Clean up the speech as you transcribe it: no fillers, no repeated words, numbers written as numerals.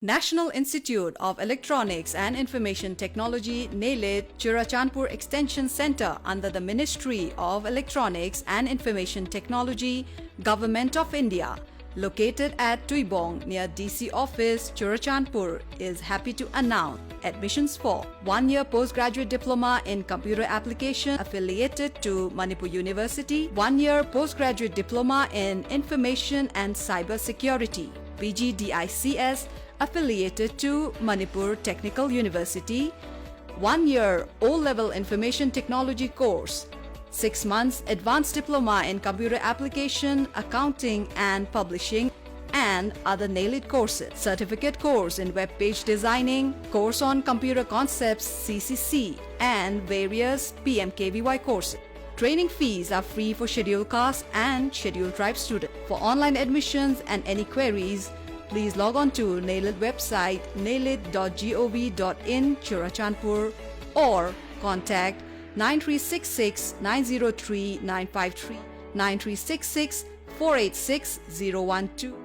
National Institute of Electronics and Information Technology, NIELIT, Churachandpur Extension Center under the Ministry of Electronics and Information Technology, Government of India, located at Tuibong near DC office, Churachandpur, is happy to announce admissions for 1-year postgraduate diploma in computer application affiliated to Manipur University, 1-year postgraduate diploma in information and cyber security, PGDICS, affiliated to Manipur Technical University, 1-year O-level information technology course, 6 months advanced diploma in computer application, accounting and publishing, and other NIELIT courses, certificate course in Webpage designing, course on computer concepts CCC, and various PMKVY courses. Training fees are free for scheduled caste and scheduled tribe students. For online admissions and any queries, please log on to NIELIT website nielit.gov.in Churachandpur or contact 9366 903 953 9366 486 012.